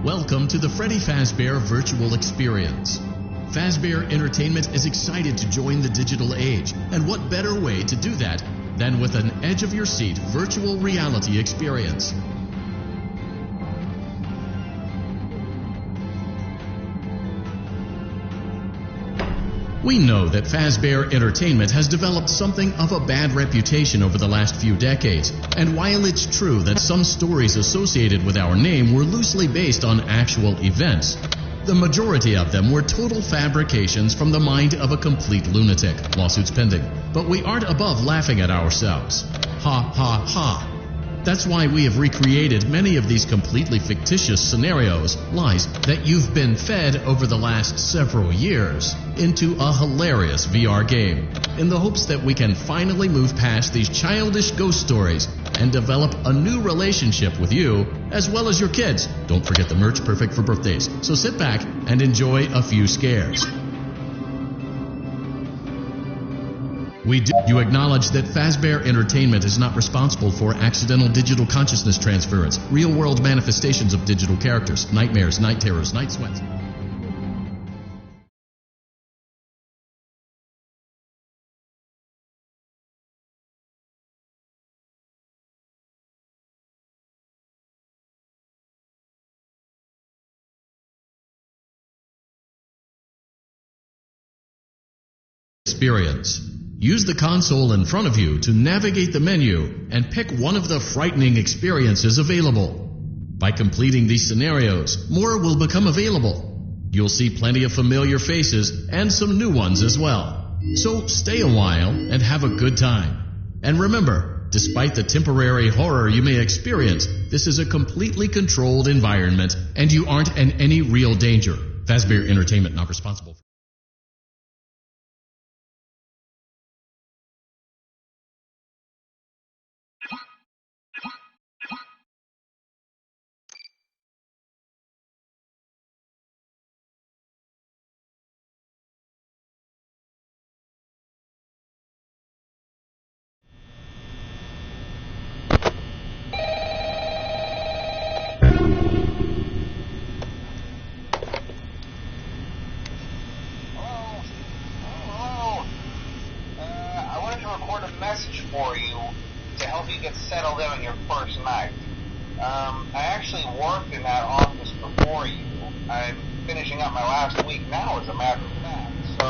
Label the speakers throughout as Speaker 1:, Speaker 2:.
Speaker 1: Welcome to the Fnaf Vr virtual experience. Fazbear Entertainment is excited to join the digital age, and what better way to do that than with an edge-of-your-seat virtual reality experience. We know that Fazbear Entertainment has developed something of a bad reputation over the last few decades, and while it's true that some stories associated with our name were loosely based on actual events, the majority of them were total fabrications from the mind of a complete lunatic, lawsuits pending. But we aren't above laughing at ourselves. Ha ha ha. That's why we have recreated many of these completely fictitious scenarios, lies, that you've been fed over the last several years into a hilarious VR game, in the hopes that we can finally move past these childish ghost stories and develop a new relationship with you, as well as your kids. Don't forget the merch, perfect for birthdays. So sit back and enjoy a few scares. You acknowledge that Fazbear Entertainment is not responsible for accidental digital consciousness transference, real-world manifestations of digital characters, nightmares, night terrors, night sweats. Experience. Use the console in front of you to navigate the menu and pick one of the frightening experiences available. By completing these scenarios, more will become available. You'll see plenty of familiar faces and some new ones as well. So stay a while and have a good time. And remember, despite the temporary horror you may experience, this is a completely controlled environment and you aren't in any real danger. Fazbear Entertainment not responsible for
Speaker 2: message for you to help you get settled in on your first night. I actually worked in that office before you. I'm finishing up my last week now, as a matter of fact. So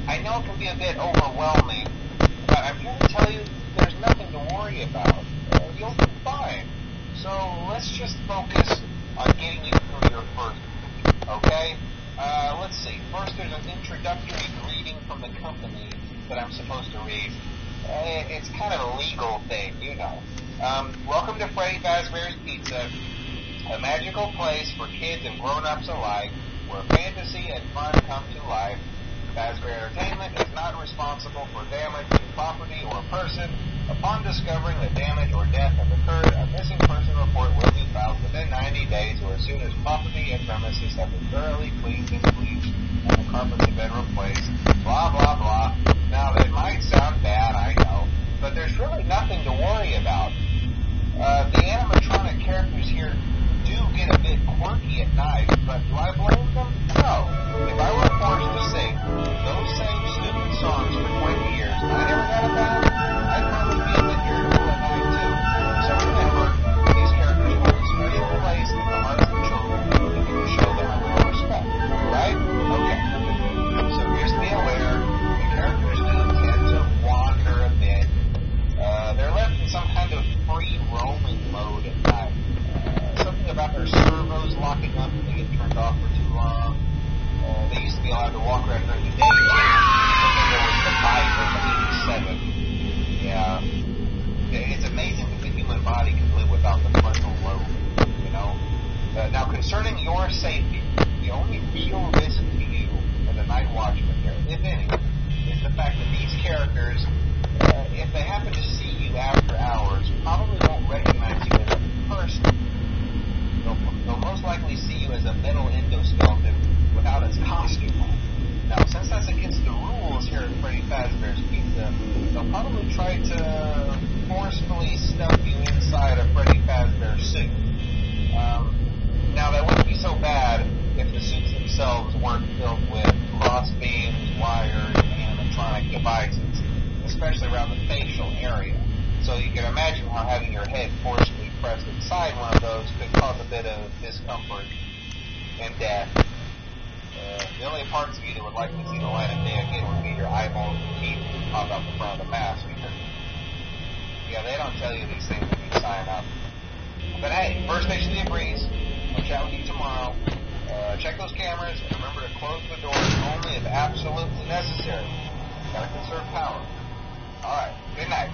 Speaker 2: I know it can be a bit overwhelming, but I'm here to tell you there's nothing to worry about. You'll be fine. So let's just focus on getting you through your first week, okay? Let's see. First, there's an introductory greeting from the company that I'm supposed to read. It's kind of a legal thing, you know. Welcome to Freddy Fazbear's Pizza, a magical place for kids and grown-ups alike, where fantasy and fun come to life. Fazbear Entertainment is not responsible for damage to property or person. Upon discovering that damage or death have occurred, a missing person report will be filed within 90 days or as soon as property and premises have been thoroughly cleaned and bleached and the carpets have been replaced. Blah, blah, blah. Now, that might sound bad, I know, but there's really nothing to worry about. The animatronic characters here do get a bit quirky at night, but do I blame them? No. If I were forced to sing those same stupid songs for 20 years and I never got a bath, I'd probably be a bit irritable at night too. So remember, these characters hold a special place in the hearts of children, and you can show them a little respect, right? Okay. So just be aware, characters, if they happen to see you after hours, probably won't recognize you as a person. They'll most likely see you as a metal endoskeleton without its costume on. Now, since that's against the rules here at Freddy Fazbear's Pizza, they'll probably try to forcefully stuff you inside a Freddy Fazbear suit. Now, that wouldn't be so bad if the suits themselves weren't filled with crossbeams, wires, and animatronic devices, especially around the facial area. So you can imagine how having your head forcibly pressed inside one of those could cause a bit of discomfort and death. The only parts of you that would likely see the light of day again would be your eyeballs and teeth that pop out the front of the mask. Yeah, they don't tell you these things when you sign up. But hey, first station of the breeze. I'll chat with you tomorrow. Check those cameras and remember to close the doors only if absolutely necessary. Gotta conserve power. Alright, good night.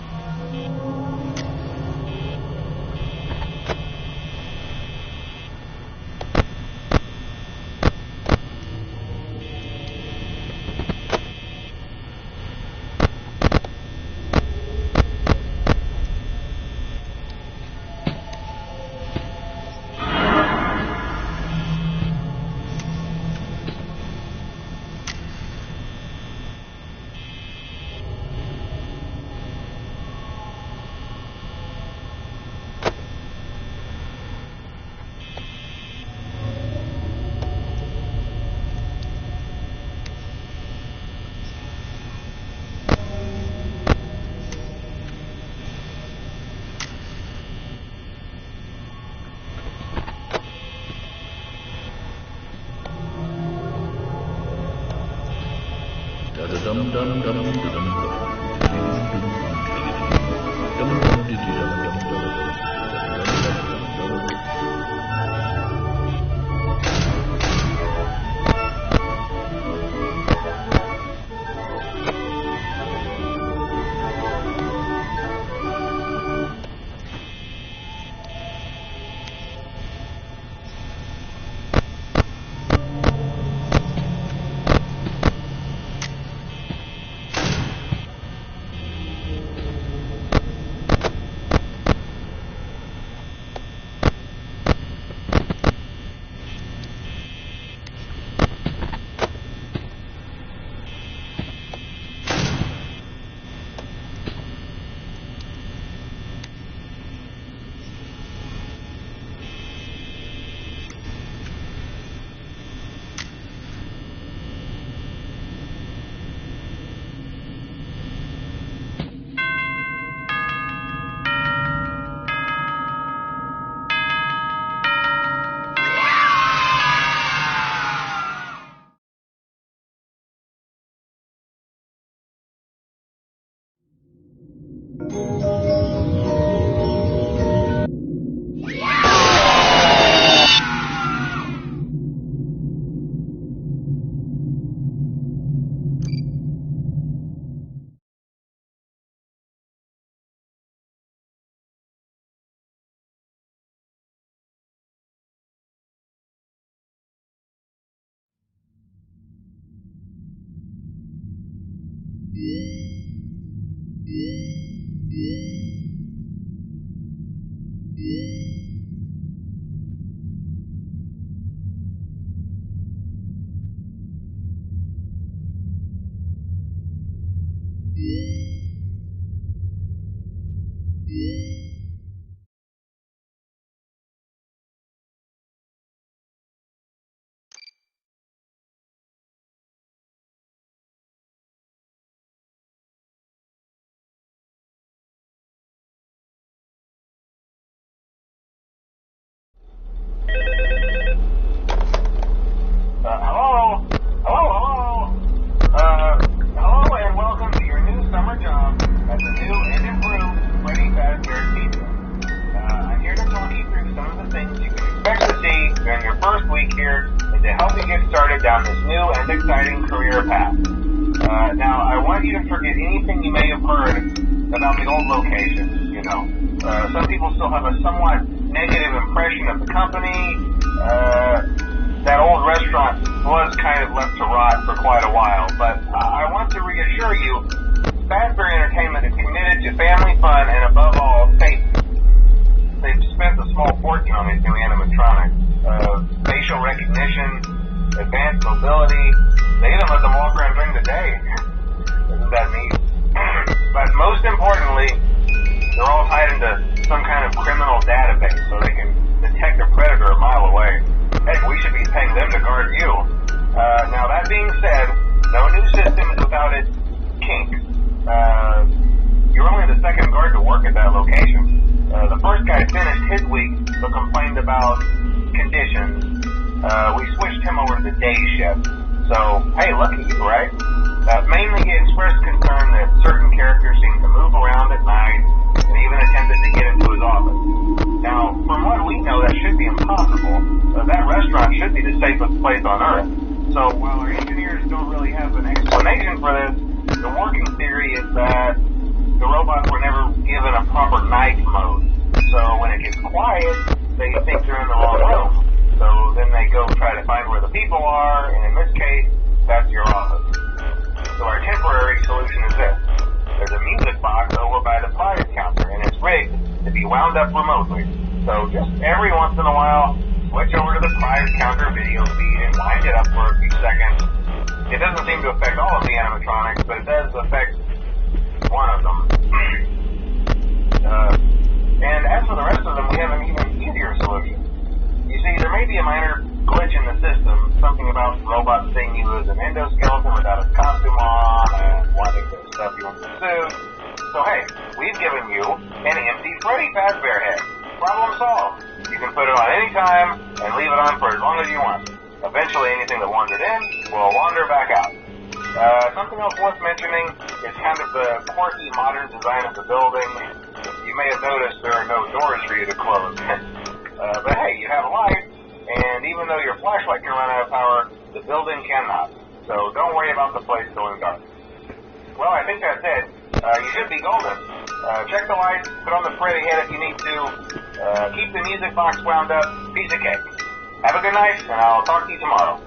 Speaker 3: Hello, and welcome to your new summer job at the new and improved Freddy Fazbear's Pizza. I'm here to talk you through some of the things you can expect to see during your first week here and to help you get started down this new and exciting career path. Now, I want you to forget anything you may have heard about the old location, you know. Some people still have a somewhat negative impression of the company. That old restaurant was kind of left to rot for quite a while, but I want to reassure you, invisibility. They even let them walk around during the day. Isn't that neat? But most importantly, they're all tied into some kind of criminal database so they can detect a predator a mile away. Heck, we should be paying them to guard you. Now, that being said, no new system is without its kinks. You're only the second guard to work at that location. The first guy finished his week but complained about conditions. We switched him over to the day shift. So, hey, lucky you, right? Mainly he expressed concern that certain characters seem to move around at night and even attempted to get into his office. Now, from what we know, that should be impossible. That restaurant should be the safest place on Earth. So, while our engineers don't really have an explanation for this, the working theory is that the robots were never given a proper night mode. So when it gets quiet, they think they're in the wrong room. So then they go try to find where the people are, and in this case, that's your office. So our temporary solution is this. There's a music box over by the prize counter, and it's rigged to be wound up remotely. So just every once in a while, switch over to the prize counter video feed and wind it up for a few seconds. It doesn't seem to affect all of the animatronics, but it does affect one of them. And as for the rest of them, we have an even easier solution. You see, there may be a minor glitch in the system, something about robots seeing you as an endoskeleton without a costume on and wanting to stuff you in the suit. So hey, we've given you an empty Freddy Fazbear head. Problem solved. You can put it on any time and leave it on for as long as you want. Eventually anything that wandered in will wander back out. Something else worth mentioning is kind of the quirky modern design of the building. You may have noticed there are no doors for you to close. But hey, you have a light, and even though your flashlight can run out of power, the building cannot. So don't worry about the place going dark. Well, I think that's it. You should be golden. Check the lights, put on the Freddy head if you need to. Keep the music box wound up. Piece of cake. Have a good night, and I'll talk to you tomorrow.